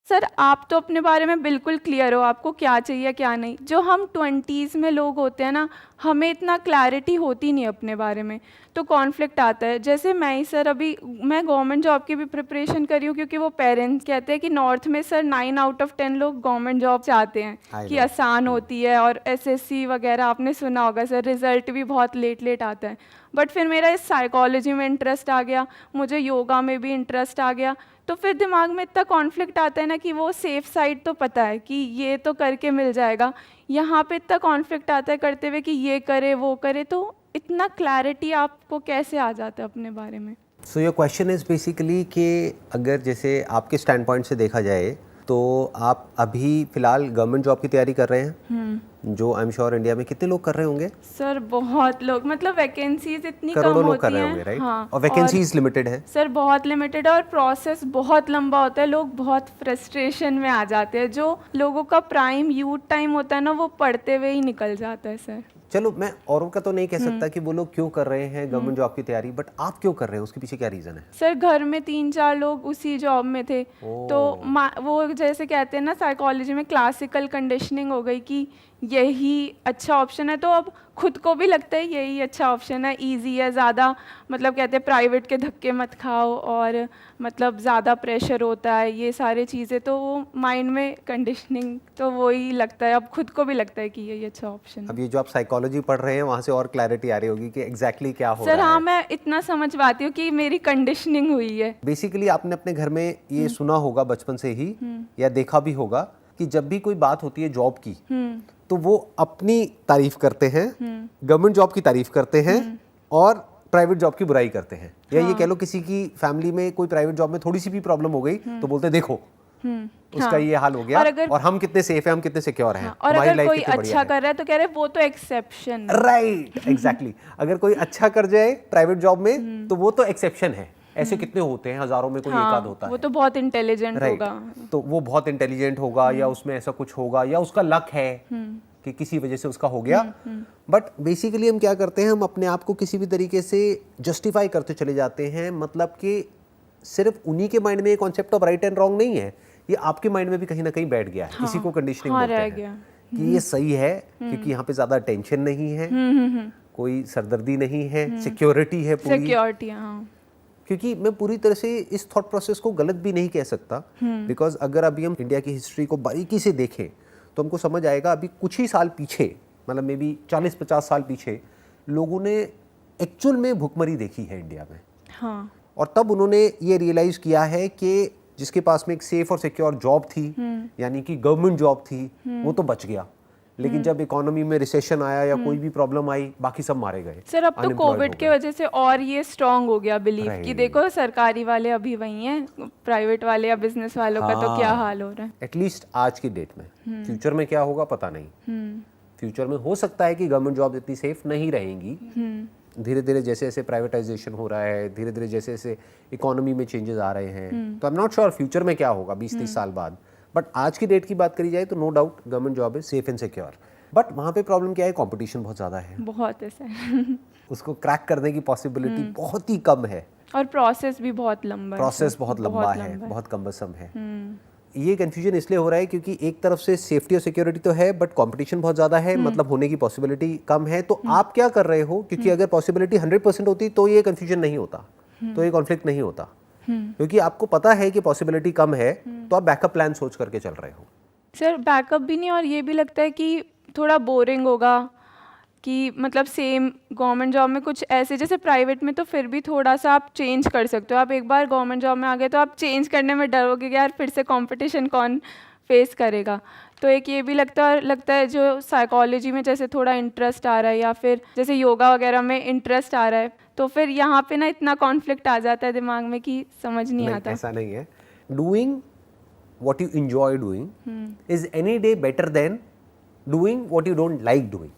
Sir आप तो अपने बारे में बिल्कुल क्लियर हो, आपको क्या चाहिए क्या नहीं। जो हम 20s में लोग होते हैं ना, हमें इतना क्लैरिटी होती नहीं अपने बारे में, तो कॉन्फ्लिक्ट आता है। जैसे मैं ही सर, अभी मैं गवर्नमेंट जॉब की भी प्रिपरेशन कर रही हूँ, क्योंकि वो पेरेंट्स कहते हैं कि नॉर्थ में सर 9 आउट ऑफ 10 लोग गवर्नमेंट जॉब चाहते हैं आई कि नो। आसान होती है, और एसएससी वगैरह आपने सुना होगा सर, रिजल्ट भी बहुत लेट लेट आता है। बट फिर मेरा इस साइकोलॉजी में इंटरेस्ट आ गया, मुझे योगा में भी इंटरेस्ट आ गया, तो फिर दिमाग में इतना कॉन्फ्लिक्ट आता है ना कि वो सेफ साइड तो पता है कि ये तो करके मिल जाएगा, यहाँ पे इतना कॉन्फ्लिक्ट आता है करते हुए कि ये करे वो करे, तो इतना क्लैरिटी आपको कैसे आ जाता है अपने बारे में? So your question is basically कि अगर जैसे आपके स्टैंड पॉइंट से देखा जाए तो आप अभी फिलहाल गवर्नमेंट जॉब की तैयारी कर रहे हैं, जो आई एम श्योर इंडिया में कितने लोग कर रहे होंगे? सर बहुत लोग, मतलब वैकेंसीज इतनी कम करोड़ों लोग कर होती रहे होंगे, हैं। राइट? हाँ, और वैकेंसीज लिमिटेड है। सर बहुत लिमिटेड है, और प्रोसेस बहुत लंबा होता है, लोग बहुत फ्रस्ट्रेशन में आ जाते हैं। जो लोगों का प्राइम यूथ टाइम होता है ना, वो पढ़ते हुए ही निकल जाता है सर। चलो, मैं औरों का तो नहीं कह सकता कि वो लोग क्यों कर रहे हैं गवर्नमेंट जॉब की तैयारी, बट आप क्यों कर रहे हैं, उसके पीछे क्या रीज़न है? सर घर में 3-4 लोग उसी जॉब में थे, तो वो जैसे कहते हैं ना साइकोलॉजी में क्लासिकल कंडीशनिंग हो गई कि यही अच्छा ऑप्शन है, तो अब खुद को भी लगता है यही अच्छा ऑप्शन है, इजी है ज़्यादा, मतलब कहते हैं प्राइवेट के धक्के मत खाओ, और मतलब ज़्यादा प्रेशर होता है, ये सारी चीज़ें, तो वो माइंड में कंडीशनिंग, तो वही लगता है, अब खुद को भी लगता है कि यही अच्छा ऑप्शन है। अब ये जो आप साइकोलॉजी पढ़ रहे हैं वहाँ से और क्लैरिटी आ रही होगी कि एग्जैक्टली क्या हो सर रहा हाँ, है। मैं इतना समझ पाती हूँ कि मेरी कंडीशनिंग हुई है। बेसिकली आपने अपने घर में ये सुना होगा बचपन से ही, या देखा भी होगा कि जब भी कोई बात होती है जॉब की, तो वो अपनी तारीफ करते हैं, गवर्नमेंट जॉब की तारीफ करते हैं, और प्राइवेट जॉब की बुराई करते हैं। या ये कह लो किसी की फैमिली में कोई प्राइवेट जॉब में थोड़ी सी भी प्रॉब्लम हो गई तो बोलते देखो उसका ये हाल हो गया, और हम कितने सेफ हैं, हम कितने सिक्योर हैं, और हमारी अगर लाइफ कोई कितनी बढ़िया अच्छा है। कर रहा है तो कह रहे हैं वो तो एक्सेप्शन है। Right, exactly. अगर कोई अच्छा कर जाए प्राइवेट जॉब में तो वो तो एक्सेप्शन है। ऐसे कितने होते हैं, हजारों में कोई एक आध होता है। वो तो बहुत इंटेलिजेंट राइट, होगा। तो वो बहुत इंटेलिजेंट होगा, या उसमें ऐसा कुछ होगा, या उसका लक है कि किसी वजह से उसका हो गया। बट बेसिकली हम क्या करते हैं, हम अपने आप को किसी भी तरीके से जस्टिफाई करते चले जाते हैं। मतलब कि सिर्फ उन्हीं के माइंड में ये concept of right and wrong नहीं है, ये आपके माइंड में भी कहीं ना कहीं बैठ गया है। किसी को कंडीशनिंग बोलते हैं कि ये सही है क्योंकि यहाँ पे ज्यादा टेंशन नहीं है, कोई सरदर्दी नहीं है, सिक्योरिटी है पूरी। सिक्योरिटी, हाँ। क्योंकि मैं पूरी तरह से इस थॉट प्रोसेस को गलत भी नहीं कह सकता, बिकॉज अगर अभी हम इंडिया की हिस्ट्री को बारीकी से देखें तो हमको समझ आएगा अभी कुछ ही साल पीछे, मतलब मे बी 40-50 साल पीछे, लोगों ने एक्चुअल में भुखमरी देखी है इंडिया में। हाँ। और तब उन्होंने ये रियलाइज किया है कि जिसके पास में एक सेफ और सिक्योर जॉब थी, यानी कि गवर्नमेंट जॉब थी, वो तो बच गया। लेकिन जब इकोनॉमी में रिसेशन आया या कोई भी प्रॉब्लम आई, बाकी सब मारे गए। सर अब तो कोविड के वजह से और ये स्ट्रांग हो गया बिलीव कि देखो सरकारी वाले अभी वही हैं, प्राइवेट वाले या बिजनेस वालों का तो क्या हाल हो रहा है। एटलीस्ट आज की डेट में। फ्यूचर में क्या होगा पता नहीं। फ्यूचर में हो सकता है कि गवर्नमेंट जॉब इतनी सेफ नहीं रहेंगी। धीरे धीरे जैसे जैसे प्राइवेटाइजेशन हो रहा है, धीरे धीरे जैसे जैसे इकोनॉमी में चेंजेस आ रहे हैं, तो I am not sure future में क्या होगा 20-30 साल बाद। बट आज की डेट की बात करी जाए तो no doubt government job is safe and secure. But वहाँ पे प्रॉब्लम क्या है, कंपटीशन बहुत ज़्यादा है, बहुत है सर। उसको क्रैक करने की पॉसिबिलिटी बहुत ही कम है, और प्रोसेस भी बहुत लंबा है। प्रोसेस बहुत लंबा है, बहुत कम्बसम है। ये कंफ्यूजन इसलिए हो रहा है क्योंकि एक तरफ से सेफ्टी और सिक्योरिटी तो है, बट कंपटीशन बहुत ज़्यादा है, मतलब होने की पॉसिबिलिटी कम है। तो आप क्या कर रहे हो, क्योंकि अगर पॉसिबिलिटी 100% होती तो ये कंफ्यूजन नहीं होता, तो ये कॉन्फ्लिक्ट नहीं होता, क्योंकि आपको पता है कि पॉसिबिलिटी कम है, तो आप बैकअप प्लान सोच करके चल रहे हो। सर बैकअप भी नहीं, और ये भी लगता है कि थोड़ा बोरिंग होगा कि मतलब सेम गवर्नमेंट जॉब में कुछ ऐसे, जैसे प्राइवेट में तो फिर भी थोड़ा सा आप चेंज कर सकते हो। आप एक बार गवर्नमेंट जॉब में आ गए तो आप चेंज करने में डरोगे कि यार फिर से कंपटीशन कौन फेस करेगा। तो एक ये भी लगता है जो साइकोलॉजी में जैसे थोड़ा इंटरेस्ट आ रहा है, या फिर जैसे योगा वगैरह में इंटरेस्ट आ रहा है, तो फिर यहाँ पे ना इतना कॉन्फ्लिक्ट आ जाता है दिमाग में कि समझ नहीं आता। ऐसा नहीं है। Doing what you enjoy doing is any day better than doing what you don't like doing.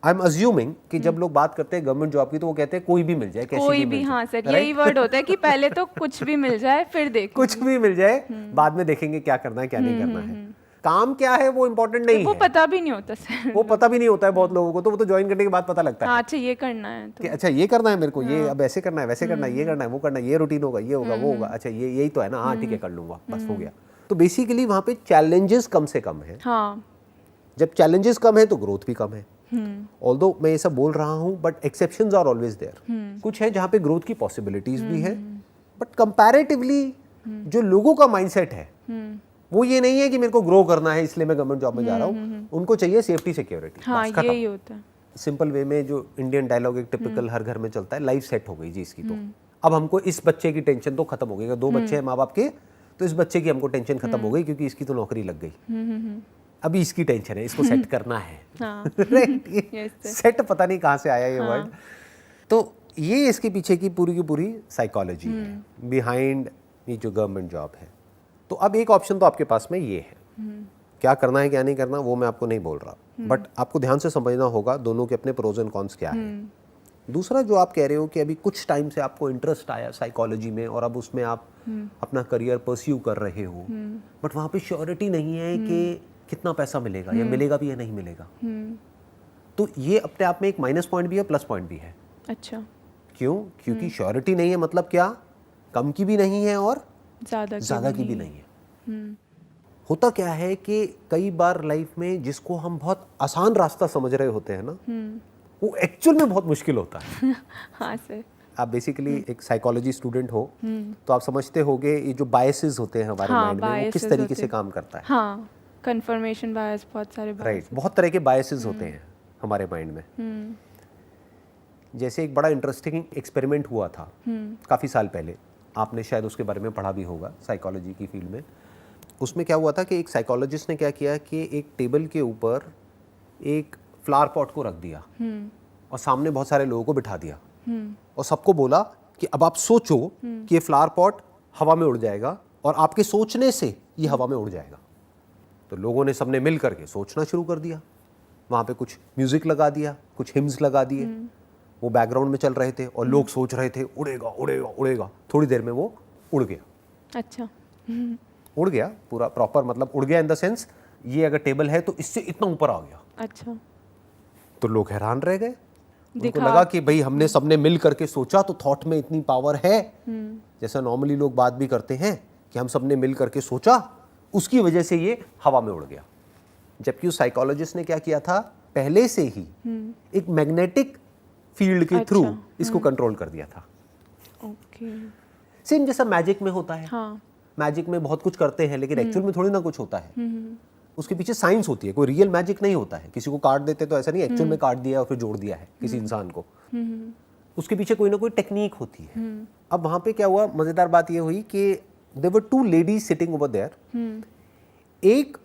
I'm assuming कि जब लोग बात करते हैं गवर्नमेंट जॉब की तो वो कहते हैं कोई भी मिल जाए, कैसी कोई भी भी, मिल हाँ जाए, सर, यही वर्ड होता है कि पहले तो कुछ भी मिल जाए फिर देखो। कुछ भी मिल जाए, बाद में देखेंगे क्या करना है क्या नहीं करना है। काम क्या है वो इम्पोर्टेंट नहीं वो है, पता भी नहीं होता सर। वो पता भी नहीं होता है बहुत लोगों को, तो वो तो ज्वाइन करने के बाद पता लगता है हाँ, अच्छा ये करना है कि तो अच्छा ये करना है मेरे को, ये अब ऐसे करना है, वैसे करना है, ये करना है, वो करना है, ये रूटीन होगा, ये होगा, वो होगा, अच्छा ये यही तो है ना, हाँ ठीक है कर लूंगा, बस हो गया। तो बेसिकली वहाँ पे चैलेंजेस कम से कम है। हाँ। जब चैलेंजेस कम है तो ग्रोथ भी कम है। ऑल्दो मैं ये सब बोल रहा हूँ but exceptions are always there. कुछ है जहाँ पे ग्रोथ की पॉसिबिलिटीज भी है, बट कंपैरेटिवली जो लोगों का माइंडसेट है वो ये नहीं है कि मेरे को ग्रो करना है इसलिए मैं गवर्नमेंट जॉब में जा रहा हूँ, उनको चाहिए सेफ्टी सिक्योरिटी। हाँ, यही होता है। सिंपल वे में जो इंडियन डायलॉग एक टिपिकल हर घर में चलता है, लाइफ सेट हो गई जी इसकी, तो अब हमको इस बच्चे की टेंशन तो खत्म हो गई। अगर 2 बच्चे हैं माँ बाप के तो इस बच्चे की हमको टेंशन खत्म हो गई क्योंकि इसकी तो नौकरी लग गई, अभी इसकी टेंशन है, इसको सेट करना है। राइट, सेट पता नहीं कहाँ से आया ये वर्ड। तो ये इसके पीछे की पूरी साइकोलॉजी है बिहाइंड ये जो गवर्नमेंट जॉब है। तो अब एक ऑप्शन तो आपके पास में ये है, क्या करना है क्या नहीं करना वो मैं आपको नहीं बोल रहा, बट आपको ध्यान से समझना होगा दोनों के अपने प्रोज एंड कॉन्स क्या है। दूसरा जो आप कह रहे हो कि अभी कुछ टाइम से आपको इंटरेस्ट आया साइकोलॉजी में और अब उसमें आप अपना करियर परस्यू कर रहे हो, बट वहाँ पे श्योरिटी नहीं है कि कितना पैसा मिलेगा या मिलेगा भी या नहीं मिलेगा। तो ये अपने आप में एक माइनस पॉइंट भी है, प्लस पॉइंट भी है। अच्छा, क्यों? क्योंकि श्योरिटी नहीं है, मतलब क्या, कम की भी नहीं है और ज़्यादा की भी नहीं है। होता क्या है कि कई बार लाइफ में जिसको हम बहुत आसान रास्ता समझ रहे होते हैं ना, वो एक्चुअल में बहुत मुश्किल होता है। हाँ सर। आप बेसिकली एक साइकोलॉजी स्टूडेंट हो तो आप समझते होगे ये जो बायसेस होते हैं हमारे माइंड में वो किस तरीके से काम करता है। हाँ, कंफर्मेशन बायस, बहुत सारे राइट, बहुत तरह के बायसेस होते हैं हमारे माइंड में। जैसे एक बड़ा इंटरेस्टिंग एक्सपेरिमेंट हुआ था काफ़ी साल पहले, आपने शायद उसके बारे में पढ़ा भी होगा साइकोलॉजी की फील्ड में। उसमें क्या हुआ था कि एक साइकोलॉजिस्ट ने क्या किया कि एक टेबल के ऊपर एक फ्लावर पॉट को रख दिया और सामने बहुत सारे लोगों को बिठा दिया और सबको बोला कि अब आप सोचो कि ये फ्लावर पॉट हवा में उड़ जाएगा और आपके सोचने से ये हवा में उड़ जाएगा। तो लोगों ने सबने मिल करके सोचना शुरू कर दिया, वहाँ पे कुछ म्यूजिक लगा दिया, कुछ हिम्स लगा दिए, वो बैकग्राउंड में चल रहे थे और लोग सोच रहे थे उड़ेगा उड़ेगा उड़ेगा। थोड़ी देर में वो उड़ गया। अच्छा। उड़ गया पूरा प्रॉपर, मतलब उड़ गया इन द सेंस ये अगर टेबल है तो इससे इतना ऊपर आ गया। अच्छा। तो लोग हैरान रह गए, उनको लगा कि भाई हमने सबने मिल करके सोचा तो थॉट में इतनी पावर है। जैसा नॉर्मली लोग बात भी करते हैं कि हम सबने मिल करके सोचा उसकी वजह से ये हवा में उड़ गया। जबकि उस साइकोलॉजिस्ट ने क्या किया था, पहले से ही एक मैग्नेटिक फील्ड के थ्रू इसको कंट्रोल कर दिया था। ओके। सेम जैसा मैजिक में होता है। हाँ। मैजिक में बहुत कुछ करते हैं लेकिन एक्चुअल में थोड़ी ना कुछ होता है, उसके पीछे साइंस होती है, कोई रियल मैजिक नहीं होता है। किसी को कार्ड देते तो ऐसा नहीं एक्चुअल में कार्ड दिया और फिर जोड़ दिया है किसी इंसान को, उसके पीछे कोई ना कोई टेक्निक होती है। अब वहां पे क्या हुआ, मजेदार बात ये हुई कि there were 2 ladies sitting over there. एक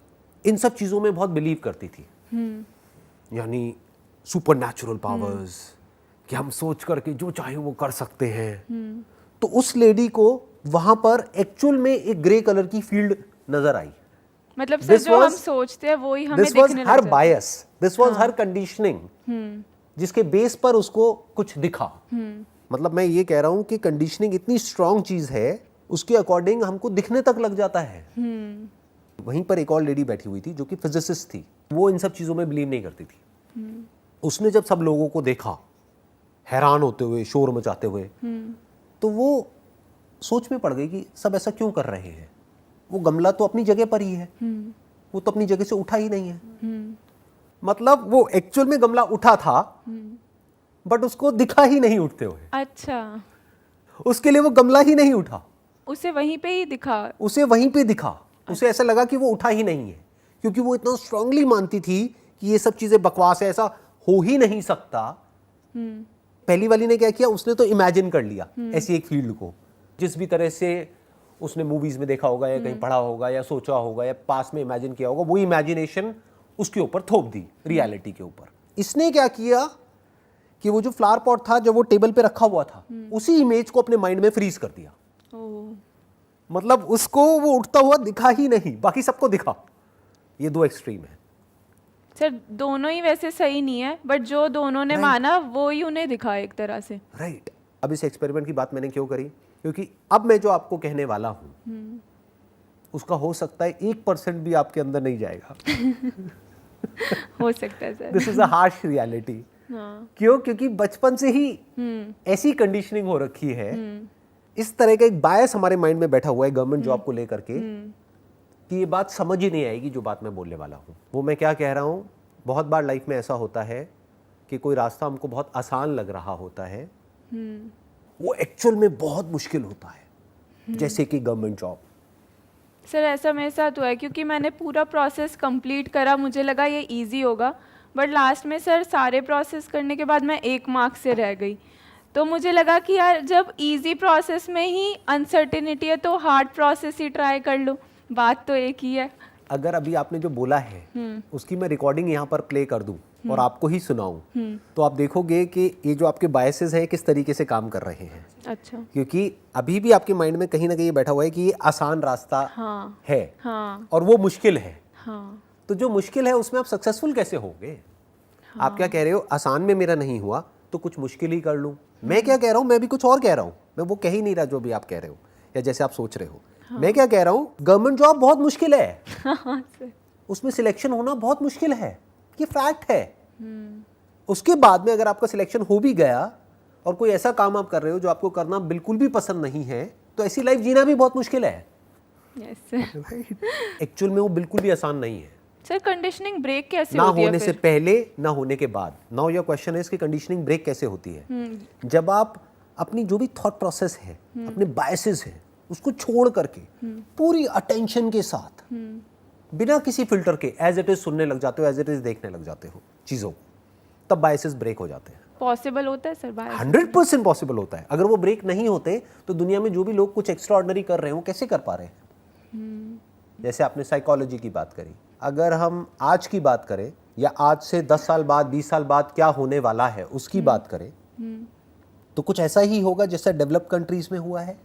इन सब चीजों में बहुत बिलीव करती थी, यानी सुपर नेचुरल पावर्स, कि हम सोच करके जो चाहे वो कर सकते हैं। तो उस लेडी को वहां पर एक्चुअल में एक ग्रे कलर की फील्ड नजर आई। मतलब सर जो हम सोचते हैं वो ही हमें दिखने लग जाता है। हर बायस, दिस वाज हर कंडीशनिंग, जिसके बेस पर उसको कुछ दिखा। मतलब मैं ये कह रहा हूं कि कंडीशनिंग इतनी स्ट्रॉन्ग चीज है, उसके अकॉर्डिंग हमको दिखने तक लग जाता है। वहीं पर एक और लेडी बैठी हुई थी जो कि फिजिसिस्ट थी, वो इन सब चीजों में बिलीव नहीं करती थी। उसने जब सब लोगों को देखा हैरान होते हुए, शोर मचाते हुए, तो वो सोच में पड़ गई कि सब ऐसा क्यों कर रहे हैं। वो गमला तो अपनी जगह पर ही है, वो तो अपनी जगह से उठा ही नहीं है। मतलब वो एक्चुअल में गमला उठा था बट उसको दिखा ही नहीं उठते हुए। अच्छा, उसके लिए वो गमला ही नहीं उठा, उसे वहीं पे ही दिखा, उसे वहीं पे दिखा। उसे ऐसा लगा कि वो उठा ही नहीं है, क्योंकि वो इतना स्ट्रांगली मानती थी कि ये सब चीजें बकवास है, ऐसा हो ही नहीं सकता। पहली वाली ने क्या किया, उसने तो इमेजिन कर लिया ऐसी एक फील्ड को, जिस भी तरह से उसने मूवीज में देखा होगा या कहीं पढ़ा होगा या सोचा होगा या पास में इमेजिन किया होगा, वो इमेजिनेशन उसके ऊपर थोप दी रियलिटी के ऊपर। इसने क्या किया कि वो जो फ्लावर पॉट था जब वो टेबल पे रखा हुआ था, उसी इमेज को अपने माइंड में फ्रीज कर दिया। मतलब उसको वो उठता हुआ दिखा ही नहीं, बाकी सबको दिखा। ये 2 एक्सट्रीम है सर। दोनों ही वैसे सही नहीं है, बट जो दोनों ने माना वो ही उन्हें दिखा एक तरह से। राइट। अब इस एक्सपेरिमेंट की बात मैंने क्यों करी, क्योंकि अब मैं जो आपको कहने वाला हूं उसका हो सकता है 1% भी आपके अंदर नहीं जाएगा। हो सकता है sir. This is a harsh reality. हाँ। क्यों? क्योंकि बचपन से ही ऐसी कंडीशनिंग हो रखी है, इस तरह का एक बायस हमारे माइंड में बैठा हुआ है गवर्नमेंट जॉब को लेकर के, कि ये बात समझ ही नहीं आएगी जो बात मैं बोलने वाला हूँ। वो मैं क्या कह रहा हूँ, बहुत बार लाइफ में ऐसा होता है कि कोई रास्ता हमको बहुत आसान लग रहा होता है, वो एक्चुअल में बहुत मुश्किल होता है, जैसे कि गवर्नमेंट जॉब। सर ऐसा मेरे साथ हुआ है, क्योंकि मैंने पूरा प्रोसेस कंप्लीट करा, मुझे लगा ये इजी होगा, बट लास्ट में सर सारे प्रोसेस करने के बाद मैं 1 मार्क्स से रह गई। तो मुझे लगा कि यार जब इजी प्रोसेस में ही अनसर्टेनिटी है तो हार्ड प्रोसेस ही ट्राई कर लो, बात तो एक ही है। अगर अभी आपने जो बोला है उसकी मैं रिकॉर्डिंग यहाँ पर प्ले कर दूं और आपको ही सुनाऊं, तो आप देखोगे कि ये जो आपके बायसेस हैं किस तरीके से काम कर रहे हैं। अच्छा। क्योंकि अभी भी आपके माइंड में कहीं ना कहीं ये बैठा हुआ है कि ये आसान रास्ता है और वो मुश्किल है। तो जो मुश्किल है उसमें आप सक्सेसफुल कैसे होगे? आप क्या कह रहे हो, आसान में मेरा नहीं हुआ तो कुछ मुश्किल ही कर लूं। मैं क्या कह रहा हूं, मैं भी कुछ और कह रहा हूं, मैं वो कह ही नहीं रहा जो भी आप कह रहे हो या जैसे आप सोच रहे हो। मैं क्या कह रहा हूं, गवर्नमेंट जॉब बहुत मुश्किल है, उसमें सिलेक्शन होना बहुत मुश्किल है, ये फैक्ट है। उसके बाद में अगर आपका सिलेक्शन हो भी गया और कोई ऐसा काम आप कर रहे हो जो आपको करना बिल्कुल भी पसंद नहीं है, तो ऐसी लाइफ जीना भी बहुत मुश्किल है। एक्चुअल में वो बिल्कुल भी आसान नहीं है। सर कंडीशनिंग ब्रेक कैसे ना होती है होने फिर? से पहले ना होने के बाद। नाउ योर क्वेश्चन है कि कंडीशनिंग ब्रेक कैसे होती है। जब आप अपनी जो भी थॉट प्रोसेस है, अपने बायसेस है, उसको छोड़ करके पूरी अटेंशन के साथ बिना किसी फिल्टर के एज इट इज सुनने लग जाते हो, एज इट इज देखने लग जाते हो चीजों को, तब बायसेस ब्रेक हो जाते हैं। पॉसिबल होता है सर बायस? 100% पॉसिबल होता है। अगर वो ब्रेक नहीं होते तो दुनिया में जो भी लोग कुछ एक्स्ट्रा ऑर्डिनरी कर रहे हो कैसे कर पा रहे हैं। जैसे आपने साइकोलॉजी की बात करी, अगर हम आज की बात करें या आज से 10 साल बाद 20 साल बाद क्या होने वाला है उसकी बात करें, तो कुछ ऐसा ही होगा जैसा डेवलप्ड कंट्रीज में हुआ है।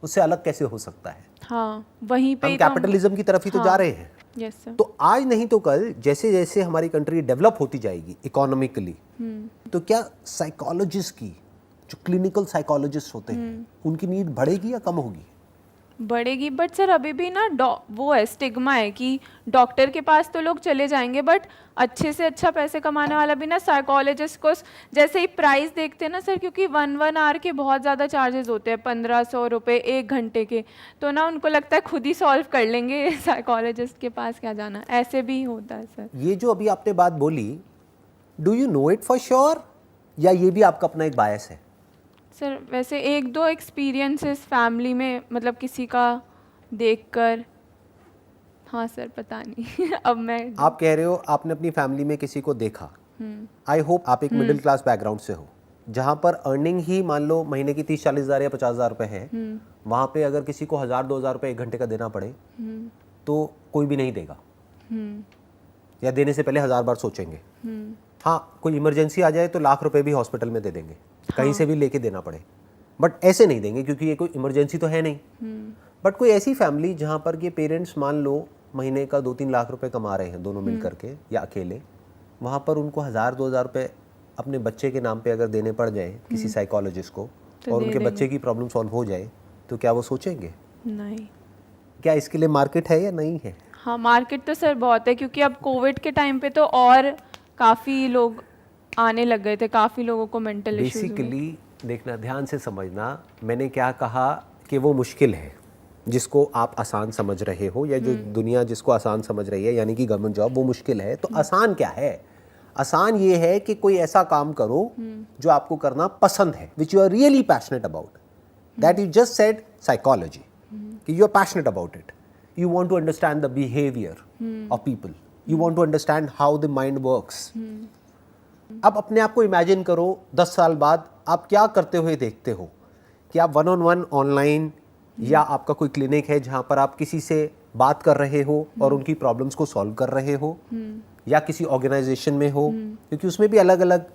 उससे अलग कैसे हो सकता है? हाँ, वहीं पे हम कैपिटलिज्म की तरफ ही तो जा रहे हैं। Yes sir. तो आज नहीं तो कल जैसे जैसे हमारी कंट्री डेवलप होती जाएगी इकोनॉमिकली, तो क्या साइकोलॉजिस्ट की, जो क्लिनिकल साइकोलॉजिस्ट होते हैं, उनकी नीड बढ़ेगी या कम होगी? बढ़ेगी, बट सर अभी भी ना वो है, स्टिग्मा है कि डॉक्टर के पास तो लोग चले जाएंगे, बट अच्छे से अच्छा पैसे कमाने वाला भी ना साइकोलॉजिस्ट को जैसे ही प्राइस देखते हैं ना सर, क्योंकि 1 आवर के बहुत ज़्यादा चार्जेस होते हैं, 1500 रुपये 1 घंटे के, तो ना उनको लगता है खुद ही सॉल्व कर लेंगे, साइकोलॉजिस्ट के पास क्या जाना। ऐसे भी होता है सर। ये जो अभी आपने बात बोली, do you know it for sure या ये भी आपका अपना एक बायस है? सर वैसे 1-2 एक्सपीरियंसेस फैमिली में, मतलब किसी का देखकर, हाँ सर पता नहीं। अब मैं आप कह रहे हो आपने अपनी फैमिली में किसी को देखा, आई होप आप एक मिडिल क्लास बैकग्राउंड से हो, जहाँ पर अर्निंग ही मान लो महीने की 30-40 हज़ार या 50 हज़ार रुपये है, वहाँ पे अगर किसी को 1000-2000 रुपये 1 घंटे का देना पड़े तो कोई भी नहीं देगा, या देने से पहले 1000 बार सोचेंगे। हाँ, कोई इमरजेंसी आ जाए तो लाख रुपए भी हॉस्पिटल में दे देंगे, कहीं से भी लेके देना पड़े, बट ऐसे नहीं देंगे क्योंकि ये कोई इमरजेंसी तो है नहीं। बट कोई ऐसी फैमिली जहाँ पर के पेरेंट्स मान लो महीने का 2-3 लाख रुपए कमा रहे हैं दोनों मिल करके या अकेले, वहाँ पर उनको 1000-2000 रुपये अपने बच्चे के नाम पे अगर देने पड़ जाए किसी साइकोलॉजिस्ट को और उनके बच्चे की प्रॉब्लम सॉल्व हो जाए, तो क्या वो सोचेंगे? नहीं। क्या इसके लिए मार्केट है या नहीं है? हाँ, मार्केट तो सर बहुत है, क्योंकि अब कोविड के टाइम पे तो और काफ़ी लोग आने लग गए थे, काफ़ी लोगों को मेंटल इश्यूज हुए। बेसिकली देखना, ध्यान से समझना, मैंने क्या कहा कि वो मुश्किल है जिसको आप आसान समझ रहे हो, या जो दुनिया जिसको आसान समझ रही है, यानी कि गवर्नमेंट जॉब, वो मुश्किल है। तो आसान क्या है? आसान ये है कि कोई ऐसा काम करो जो आपको करना पसंद है, which you are really passionate about. That you just said psychology, कि you are passionate about it, you want to understand the behaviour of people, you want to understand how the mind works. अब अपने आप को imagine करो 10 साल बाद आप क्या करते हुए देखते हो, कि आप 1-on-1 ऑनलाइन, या आपका कोई क्लिनिक है जहाँ पर आप किसी से बात कर रहे हो और उनकी प्रॉब्लम्स को सॉल्व कर रहे हो, या किसी ऑर्गेनाइजेशन में हो, क्योंकि उसमें भी अलग अलग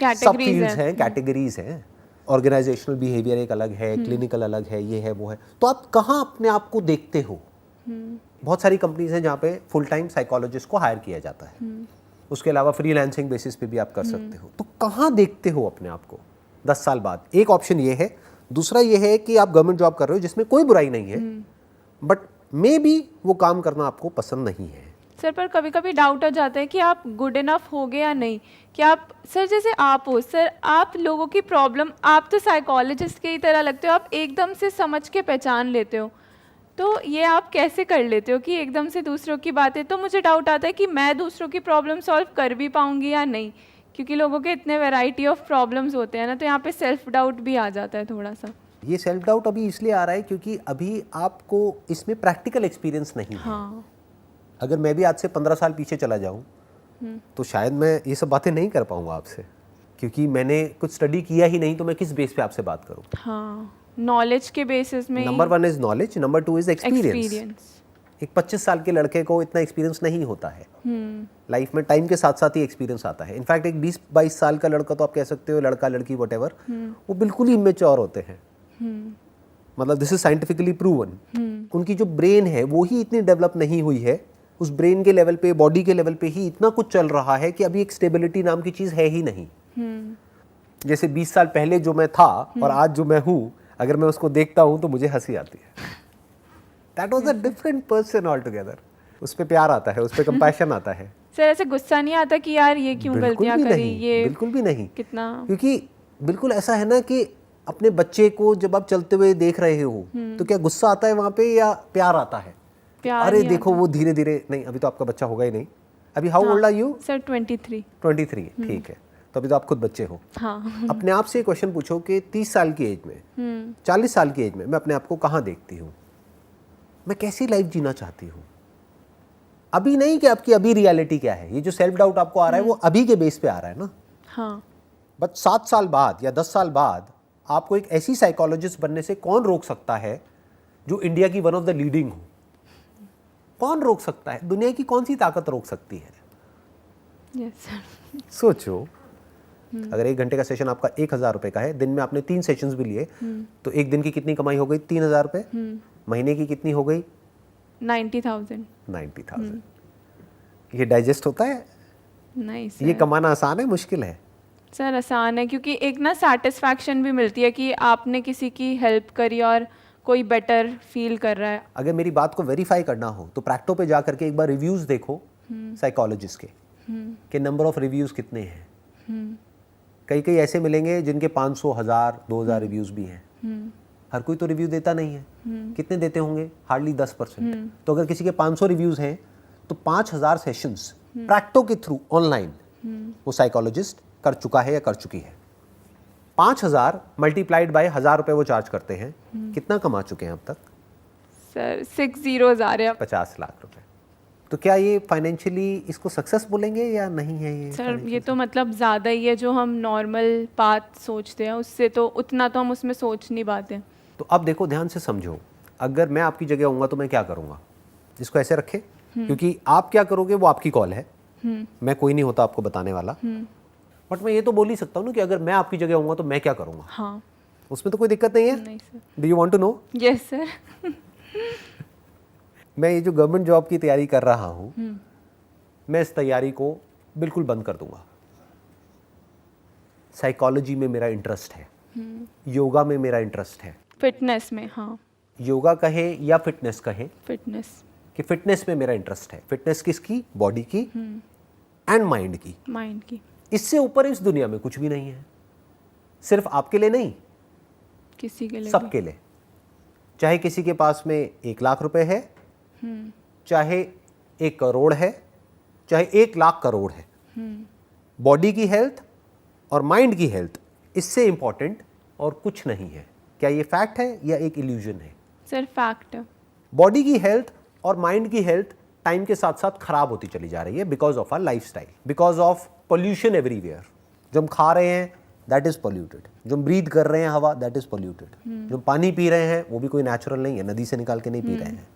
सब फील्ड्स हैं, कैटेगरीज हैं। ऑर्गेनाइजेशनल बिहेवियर एक अलग है, क्लिनिकल अलग है, ये है वो है। तो आप कहाँ अपने आप को देखते हो? बहुत सारी कंपनीज हैं जहाँ पे फुल टाइम साइकोलॉजिस्ट को हायर किया जाता है, उसके अलावा फ्रीलांसिंग बेसिस पे भी आप कर सकते हो। तो कहाँ देखते हो अपने आप को 10 साल बाद? एक ऑप्शन ये है। दूसरा ये है कि आप गवर्नमेंट जॉब कर रहे हो जिसमें कोई बुराई नहीं है, बट मे बी वो काम करना आपको पसंद नहीं है। सर पर कभी कभी डाउट आ जाता है कि आप गुड इनफ होगे या नहीं, कि आप सर जैसे आप हो सर, आप लोगों की प्रॉब्लम, आप तो साइकोलॉजिस्ट की ही तरह लगते हो, आप एकदम से समझ के पहचान लेते हो, तो ये आप कैसे कर लेते हो कि एकदम से दूसरों की बातें, तो मुझे डाउट आता है कि मैं दूसरों की प्रॉब्लम सॉल्व कर भी पाऊंगी या नहीं, क्योंकि लोगों के इतने वैरायटी ऑफ प्रॉब्लम्स होते हैं ना, तो यहाँ पे सेल्फ डाउट भी आ जाता है थोड़ा सा। ये सेल्फ डाउट अभी इसलिए आ रहा है क्योंकि अभी आपको इसमें प्रैक्टिकल एक्सपीरियंस नहीं है। हाँ। अगर मैं भी आज से 15 साल पीछे चला जाऊं तो शायद मैं ये सब बातें नहीं कर पाऊंगा आपसे, क्योंकि मैंने कुछ स्टडी किया ही नहीं, तो मैं किस बेस पे आपसे बात करूं। हाँ, नॉलेज के बेसिस में। Number 1 is knowledge, number 2 is experience. एक 25 साल के लड़के को इतना एक्सपीरियंस नहीं होता है लाइफ में, टाइम के साथ साथ ही एक्सपीरियंस आता है। इनफैक्ट एक 20-22 साल का लड़का, तो आप कह सकते हो लड़का लड़की वटेवर, वो बिल्कुल ही इमेच्योर होते हैं। मतलब दिस इज साइंटिफिकली प्रूवन। उनकी जो ब्रेन है वो ही इतनी डेवलप नहीं हुई है, उस ब्रेन के लेवल पे, बॉडी के लेवल पे ही इतना कुछ चल रहा है कि अभी एक स्टेबिलिटी नाम की चीज है ही नहीं। जैसे 20 साल पहले जो मैं था और आज जो मैं हूँ, अगर मैं उसको देखता हूँ तो मुझे हंसी आती है। That was a different person all together. उस पे प्यार आता है, उस पे कंपैशन आता है। सर ऐसे गुस्सा नहीं आता कि यार ये क्यों गलतियां करी, ये बिल्कुल भी नहीं। कितना, क्योंकि बिल्कुल ऐसा है ना कि अपने बच्चे को जब आप चलते हुए देख रहे हो तो क्या गुस्सा आता है वहां पे या प्यार आता है? प्यार अरे देखो वो धीरे धीरे, नहीं अभी तो आपका बच्चा होगा ही नहीं। अभी how old are you? Sir 23। 23, ठीक है, तो अभी तो आप खुद बच्चे हो। हाँ। अपने आप से क्वेश्चन पूछो कि 30 साल की एज में, 40 साल की एज में मैं अपने आप को कहाँ देखती हूँ, मैं कैसी लाइफ जीना चाहती हूँ। अभी नहीं कि आपकी अभी रियलिटी क्या है। ये जो सेल्फ डाउट आपको आ रहा है वो अभी के बेस पे आ रहा है ना। हाँ। बट 7 साल बाद या 10 साल बाद आपको एक ऐसी साइकोलॉजिस्ट बनने से कौन रोक सकता है जो इंडिया की वन ऑफ द लीडिंग हो? कौन रोक सकता है? दुनिया की कौन सी ताकत रोक सकती है? Yes sir. सोचो, अगर 1 घंटे का सेशन आपका 1000 रुपए का है, दिन में आपने 3 सेशंस भी लिए, तो एक दिन की कितनी कमाई हो गई? 3000 रुपए। महीने की कितनी हो गई? 90,000। 90,000। ये डाइजेस्ट होता है? नहीं सर। ये कमाना आसान है, मुश्किल है? सर आसान है, क्योंकि एक ना सेटिस्फैक्शन भी मिलती है कि आपने किसी की हेल्प करी और कोई बेटर फील कर रहा है। अगर मेरी बात को वेरीफाई करना हो तो प्रैक्टो पे जा करके एक बार रिव्यूज देखो साइकोलॉजिस्ट के, कि नंबर ऑफ रिव्यूज कितने हैं। कई कई ऐसे मिलेंगे जिनके 500, 1000, 2000 रिव्यूज भी हैं। हर कोई तो रिव्यू देता नहीं है। कितने देते होंगे? हार्डली 10%। तो अगर किसी के 500 रिव्यूज हैं तो 5000 सेशंस प्रैक्टो के थ्रू ऑनलाइन वो साइकोलॉजिस्ट कर चुका है या कर चुकी है। 5000 मल्टीप्लाइड बाय 1000 रुपए वो चार्ज करते हैं। कितना कमा चुके हैं अब तक? सर 6 zeros आ रहे हैं। 50 लाख रुपए। तो क्या ये फाइनेंशियली इसको सक्सेस बोलेंगे या नहीं है? ये सर ये तो मतलब ज़्यादा ही है, जो हम नॉर्मल पाथ सोचते हैं उससे तो उतना तो हम उसमें सोच नहीं पाते। तो अब देखो, ध्यान से समझो, अगर मैं आपकी जगह होऊंगा तो मैं क्या करूंगा? इसको ऐसे रखे, क्योंकि आप क्या करोगे वो आपकी कॉल है, मैं कोई नहीं होता आपको बताने वाला। बट मैं ये तो बोल ही सकता हूँ ना कि अगर मैं आपकी जगह होऊंगा तो मैं क्या करूंगा। हाँ। उसमें तो कोई दिक्कत नहीं है। नहीं sir. Do you want to know? Yes sir. मैं ये जो गवर्नमेंट जॉब की तैयारी कर रहा हूँ, मैं इस तैयारी को बिल्कुल बंद कर दूंगा। साइकोलॉजी में मेरा इंटरेस्ट है, योगा में मेरा इंटरेस्ट है, फिटनेस में। हाँ। योगा कहे या फिटनेस कहे, फिटनेस। कि फिटनेस में मेरा इंटरेस्ट है। फिटनेस किसकी? बॉडी की एंड माइंड की। माइंड की। इससे ऊपर इस दुनिया में कुछ भी नहीं है। सिर्फ आपके लिए नहीं, किसी के लिए सबके लिए। चाहे किसी के पास में 1 लाख रुपए है, चाहे 1 करोड़ है, चाहे 1 लाख करोड़ है, बॉडी की हेल्थ और माइंड की हेल्थ इससे इंपॉर्टेंट और कुछ नहीं है। क्या ये फैक्ट है या एक इल्यूजन है? सर फैक्ट है। बॉडी की हेल्थ और माइंड की हेल्थ टाइम के साथ साथ खराब होती चली जा रही है because of our lifestyle, because of pollution everywhere. जो हम खा रहे हैं दैट इज पोल्यूटेड, जो हम ब्रीथ कर रहे हैं हवा दैट इज पोल्यूटेड, जो हम पानी पी रहे हैं वो भी कोई नेचुरल नहीं है, नदी से निकाल के नहीं पी रहे हैं।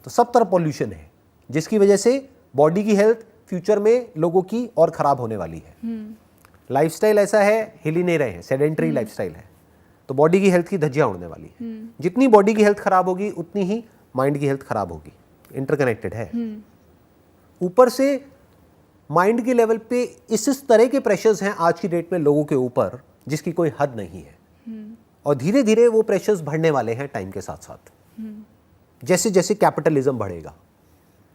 तो सब तरफ पोल्यूशन है, जिसकी वजह से बॉडी की हेल्थ फ्यूचर में लोगों की और खराब होने वाली है। लाइफस्टाइल ऐसा है, हिल ही नहीं रहे हैं, सेडेंटरी लाइफस्टाइल है, तो बॉडी की हेल्थ की धज्जियां उड़ने वाली है। जितनी बॉडी की हेल्थ खराब होगी उतनी ही माइंड की हेल्थ खराब होगी। इंटरकनेक्टेड है। ऊपर से माइंड के लेवल पे इस तरह के प्रेशर्स हैं आज की डेट में लोगों के ऊपर जिसकी कोई हद नहीं है, और धीरे धीरे वो प्रेशर्स बढ़ने वाले हैं टाइम के साथ साथ। जैसे जैसे कैपिटलिज्म बढ़ेगा,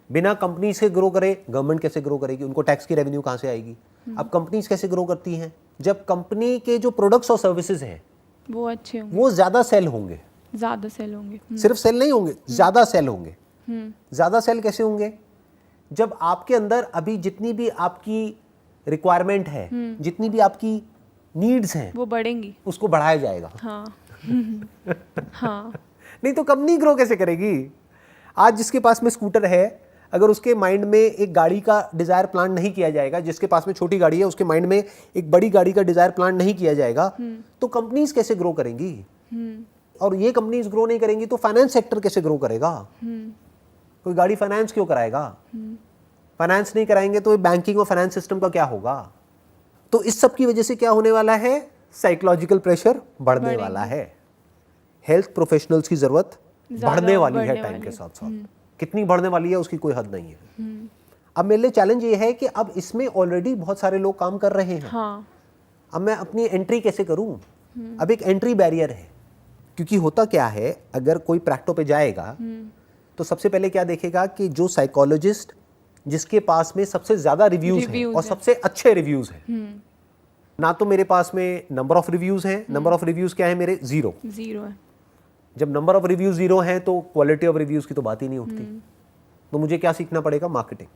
बिना कंपनी से ग्रो करे गवर्नमेंट कैसे ग्रो करेगी, उनको टैक्स की रेवेन्यू कहाँ से आएगी। अब कंपनीज कैसे ग्रो करती हैं, जब कंपनी के जो प्रोडक्ट्स और सर्विसेज हैं वो अच्छे होंगे, वो ज़्यादा सेल होंगे, ज़्यादा सेल होंगे। सिर्फ सेल नहीं होंगे, ज़्यादा सेल होंगे। ज़्यादा सेल कैसे होंगे, जब आपके अंदर अभी जितनी भी आपकी रिक्वायरमेंट है, जितनी भी आपकी नीड्स हैं वो बढ़ेंगी, उसको बढ़ाया जाएगा। हाँ हाँ नहीं तो कंपनी ग्रो कैसे करेगी। आज जिसके पास में स्कूटर है, अगर उसके माइंड में एक गाड़ी का डिजायर प्लान नहीं किया जाएगा, जिसके पास में छोटी गाड़ी है उसके माइंड में एक बड़ी गाड़ी का डिजायर प्लान नहीं किया जाएगा, तो कंपनीज कैसे ग्रो करेंगी। और ये कंपनीज ग्रो नहीं करेंगी तो फाइनेंस सेक्टर कैसे ग्रो करेगा। कोई गाड़ी फाइनेंस क्यों कराएगा, फाइनेंस नहीं कराएंगे तो बैंकिंग और फाइनेंस सिस्टम का क्या होगा। तो इस सब की वजह से क्या होने वाला है, साइकोलॉजिकल प्रेशर बढ़ने वाला है। हेल्थ प्रोफेशनल्स की जरूरत बढ़ने वाली है टाइम के साथ साथ। कितनी बढ़ने वाली है उसकी कोई हद नहीं है। अब मेरे लिए चैलेंज ये है कि अब इसमें ऑलरेडी बहुत सारे लोग काम कर रहे हैं। हाँ। अब मैं अपनी एंट्री कैसे करूं, अब एक एंट्री बैरियर है। क्योंकि होता क्या है, अगर कोई प्रैक्टो पे जाएगा तो सबसे पहले क्या देखेगा कि जो साइकोलॉजिस्ट जिसके पास में सबसे ज्यादा रिव्यूज हैं और सबसे अच्छे रिव्यूज हैं, ना तो मेरे पास में नंबर ऑफ रिव्यूज हैं, नंबर ऑफ रिव्यूज क्या है मेरे, जीरो है। जब नंबर ऑफ रिव्यूज जीरो हैं तो क्वालिटी ऑफ रिव्यूज की तो बात ही नहीं उठती। तो मुझे क्या सीखना पड़ेगा, मार्केटिंग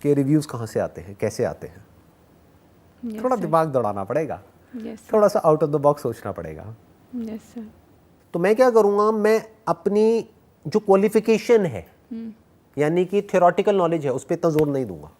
के रिव्यूज कहाँ से आते हैं, कैसे आते हैं। थोड़ा दिमाग दौड़ाना पड़ेगा, थोड़ा सा आउट ऑफ द बॉक्स सोचना पड़ेगा। तो मैं क्या करूँगा, मैं अपनी जो क्वालिफिकेशन है यानी कि थ्योरेटिकल नॉलेज है उस पर इतना जोर नहीं दूंगा।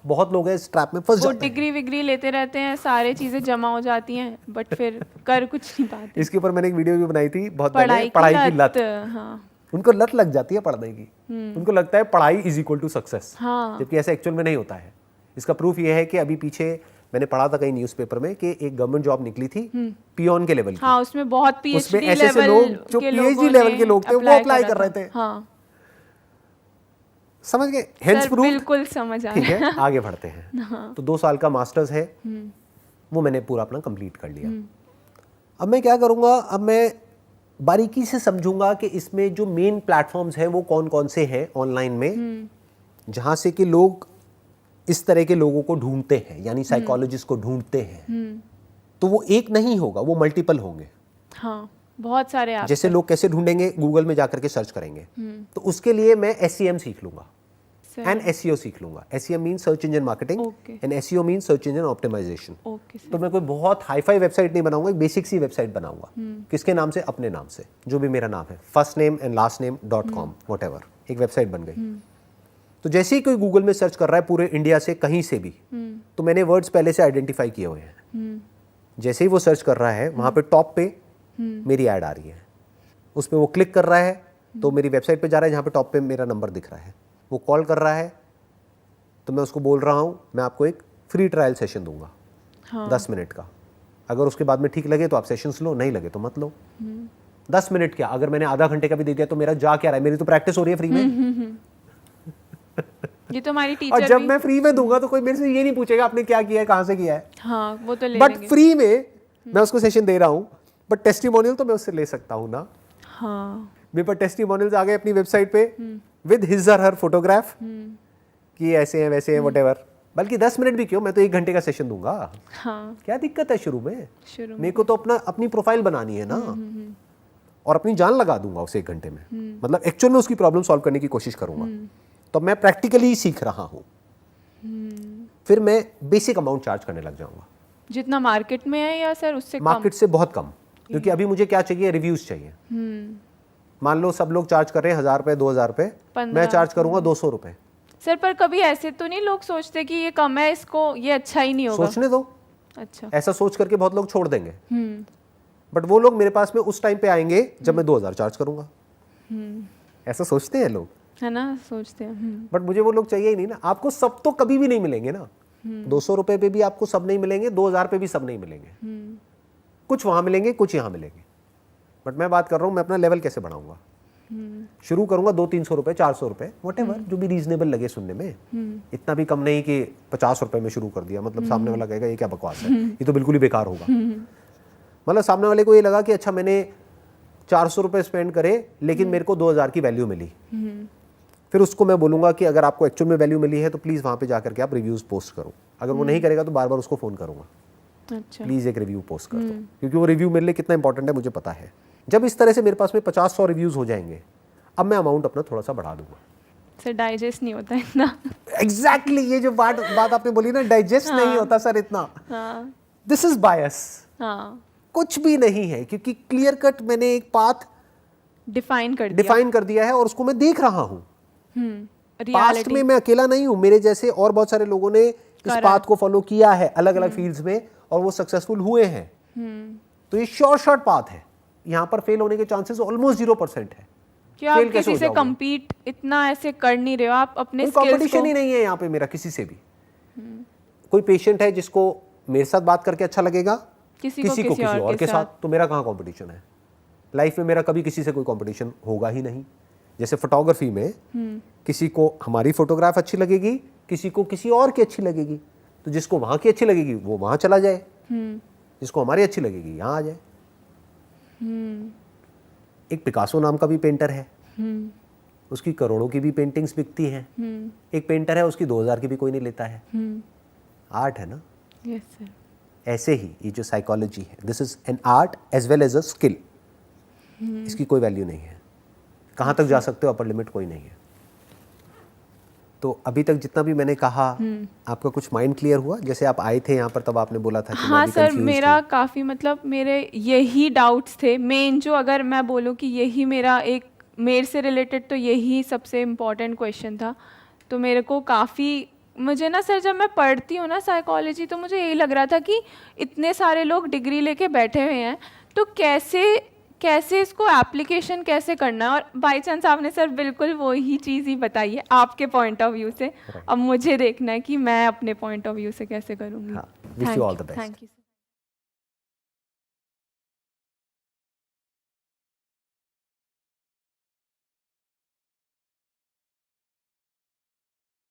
बहुत लोग हैं इस ट्रैप में फंस जाते हैं। डिग्री विग्री लेते रहते हैं, सारी चीजें जमा हो जाती हैं बट फिर कर कुछ नहीं पाते। इसके ऊपर मैंने एक वीडियो भी बनाई थी बहुत पहले, पढ़ाई की लत। हाँ। उनको लत लग जाती है पढ़ने की, उनको लगता है पढ़ाई इज इक्वल टू सक्सेस, जबकि ऐसा एक्चुअल में नहीं होता है। इसका प्रूफ ये है कि अभी पीछे मैंने पढ़ा था कहीं न्यूज़पेपर में कि एक गवर्नमेंट जॉब निकली थी पियोन के लेवल की। हाँ, उसमें बहुत पीएचडी लेवल जो पीएचडी लेवल के लोग थे वो अप्लाई कर रहे थे। हाँ। समझ गए, हेंस प्रूफ। बिल्कुल समझ आया। ठीक है, आगे बढ़ते हैं। हाँ। तो 2 साल का मास्टर्स है, वो मैंने पूरा अपना कंप्लीट कर लिया। अब मैं क्या करूँगा, अब मैं बारीकी से समझूंगा कि इसमें जो मेन प्लेटफॉर्म्स हैं वो कौन कौन से हैं ऑनलाइन में, जहाँ से कि लोग इस तरह के लोगों को ढूंढते हैं, यानी साइकोलॉजिस्ट को ढूंढते हैं। तो वो एक नहीं होगा, वो मल्टीपल होंगे। हाँ, बहुत सारे आप जैसे लोग कैसे ढूंढेंगे, गूगल में जाकर के सर्च करेंगे। तो उसके लिए मैं SEM सीख लूंगा एंड SEO सीख लूंगा। SEM mean search engine marketing and SEO mean search engine optimization. तो मैं कोई बहुत हाई-फाई वेबसाइट नहीं बनाऊंगा, एक बेसिक सी वेबसाइट बनाऊंगा। किसके नाम से, अपने नाम से, जो भी मेरा नाम है, first name and last name .com whatever, एक वेबसाइट बन गई। तो जैसे ही कोई गूगल में सर्च कर रहा है पूरे इंडिया से कहीं से भी, तो मैंने वर्ड्स पहले से आइडेंटिफाई किए हुए हैं। जैसे ही वो सर्च कर रहा है, वहां पे टॉप पे मेरी ऐड आ रही है, उस पर वो क्लिक कर रहा है तो मेरी वेबसाइट पे जा रहा है जहाँ पे टॉप पे मेरा नंबर दिख रहा है। वो कॉल कर रहा है तो मैं उसको बोल रहा हूँ मैं आपको एक फ्री ट्रायल सेशन दूंगा। हाँ। 10 मिनट का, अगर उसके बाद में ठीक लगे तो आप सेशंस लो, नहीं लगे तो मत लो। 10 मिनट क्या, अगर मैंने आधा घंटे का भी दे दिया तो मेरा जा क्या रहा है, मेरी तो प्रैक्टिस हो रही है फ्री में। ये तो हमारी टीचर और जब मैं फ्री में दूंगा तो कोई मेरे से ये नहीं पूछेगा आपने क्या किया है, कहाँ से किया है। हाँ, वो तो ले बट फ्री में मैं उसको सेशन दे रहा हूँ, बट टेस्टिमोनियल तो मैं उससे ले सकता हूँ ना। हाँ। मेरे पास टेस्टिमोनियल्स आ गए अपनी वेबसाइट पे विद हिज और हर फोटोग्राफ कि ऐसे हैं वैसे हैं व्हाटएवर। बल्कि 10 मिनट भी क्यों, मैं तो 1 घंटे का सेशन दूंगा। हाँ। क्या दिक्कत है शुरू में मेरे को तो अपनी प्रोफाइल बनानी है ना, और अपनी जान लगा दूंगा उस 1 घंटे में। मतलब एक्चुअल में उसकी प्रॉब्लम सॉल्व करने की कोशिश करूंगा। तो मैं प्रैक्टिकली सीख रहा हूँ, फिर मैं बेसिक अमाउंट चार्ज करने लग जाऊंगा। जितना मार्केट में है या सर उससे कम? मार्केट से बहुत कम, क्योंकि अभी मुझे क्या चाहिए, रिव्यूज चाहिए। मान लो सब लोग चार्ज कर रहे हैं 1000 रुपए 2000 रुपए, मैं चार्ज करूंगा 200 रुपए। सर पर कभी ऐसे तो नहीं लोग सोचते कि ये कम है, इसको ये अच्छा ही नहीं होगा? सोचने दो। अच्छा। ऐसा सोच करके बहुत लोग छोड़ देंगे, बट वो लोग मेरे पास में उस टाइम पे आएंगे जब मैं 2000 चार्ज करूंगा। ऐसा सोचते हैं लोग, है ना, सोचते हैं। बट मुझे वो लोग चाहिए ही नहीं ना। आपको सब तो कभी भी नहीं मिलेंगे ना। 200 रुपए पे भी आपको सब नहीं मिलेंगे, 2000 पे भी सब नहीं मिलेंगे। कुछ वहां मिलेंगे, कुछ यहाँ मिलेंगे। बट मैं बात कर रहा हूँ मैं अपना लेवल कैसे बढ़ाऊंगा। शुरू करूंगा 200-300 रुपए, 400 रुपए, व्हाटएवर, जो भी रीजनेबल लगे सुनने में। इतना भी कम नहीं कि 50 रुपए में शुरू कर दिया, मतलब सामने वाला कहेगा ये क्या बकवास है, ये तो बिल्कुल ही बेकार होगा। मतलब सामने वाले को ये लगा कि अच्छा मैंने 400 रुपये स्पेंड करे लेकिन मेरे को 2000 की वैल्यू मिली, फिर उसको मैं बोलूँगा कि अगर आपको एक्चुअल में वैल्यू मिली है तो प्लीज़ वहाँ पे जाकर के आप रिव्यूज़ पोस्ट करो। अगर वो नहीं करेगा तो बार बार उसको फ़ोन करूँगा, अच्छा प्लीज़ एक रिव्यू पोस्ट कर दो, क्योंकि वो रिव्यू मेरे लिए कितना इंपॉर्टेंट है मुझे पता है। जब इस तरह से मेरे पास में 50-100 रिव्यूज़ हो जाएंगे, अब मैं अमाउंट अपना थोड़ा सा बढ़ा दूंगा। सर डाइजेस्ट नहीं होता इतना। एग्जैक्टली ये जो बात आपने बोली ना, डाइजेस्ट नहीं होता सर इतना। दिस इज बायस। कुछ भी नहीं है, क्योंकि क्लियर कट मैंने एक पाथ डिफाइन कर दिया है और उसको मैं देख रहा हूँ। पास्ट रियलिटी में मैं अकेला नहीं हूँ, मेरे जैसे और बहुत सारे लोगों ने इस पाथ को फॉलो किया है अलग अलग फील्ड्स में और वो सक्सेसफुल हुए हैं। तो ये शॉर्ट पाथ है, यहाँ पर फेल होने के चांसेस ऑलमोस्ट 0% है। कि आप किसी से compete इतना ऐसे कर नहीं रहे हो, आप अपने स्किल्स को, कंपटीशन ही नहीं है यहाँ पे मेरा किसी से भी। कोई पेशेंट है जिसको मेरे साथ बात करके अच्छा लगेगा, किसी को किसी और के साथ, तो मेरा कहाँ कंपटीशन है? लाइफ में मेरा कभी किसी से कोई कंपटीशन होगा ही नहीं। जैसे फोटोग्राफी में किसी को हमारी फोटोग्राफ अच्छी लगेगी, किसी को किसी और की अच्छी लगेगी, तो जिसको वहाँ की अच्छी लगेगी वो वहाँ चला जाए, जिसको हमारी अच्छी लगेगी यहाँ आ जाए। एक पिकासो नाम का भी पेंटर है, उसकी करोड़ों की भी पेंटिंग्स बिकती हैं। एक पेंटर है, उसकी 2000 की भी कोई नहीं लेता है। आर्ट है ना। Yes sir. ऐसे ही ये जो साइकोलॉजी है, this is an art as well as a skill. इसकी कोई वैल्यू नहीं है, कहाँ तक जा सकते हो अपर लिमिट कोई नहीं है। तो अभी तक जितना भी मैंने कहा, आपका कुछ माइंड क्लियर हुआ? जैसे आप आए थे यहाँ पर तब आपने बोला था कि हाँ सर, मेरा काफ़ी मतलब मेरे यही डाउट्स थे मेन, जो अगर मैं बोलूँ कि यही मेरा एक मेरे से रिलेटेड तो यही सबसे इम्पॉर्टेंट क्वेश्चन था। तो मेरे को काफ़ी, मुझे ना सर जब मैं पढ़ती हूँ ना साइकोलॉजी, तो मुझे यही लग रहा था कि इतने सारे लोग डिग्री लेके बैठे हुए हैं, तो कैसे इसको एप्लीकेशन कैसे करना है। और बाय चांस आपने सर बिल्कुल वो ही चीज़ ही बताई है आपके पॉइंट ऑफ व्यू से। अब मुझे देखना है कि मैं अपने पॉइंट ऑफ व्यू से कैसे करूँगी। Wish you all the best. Thank you.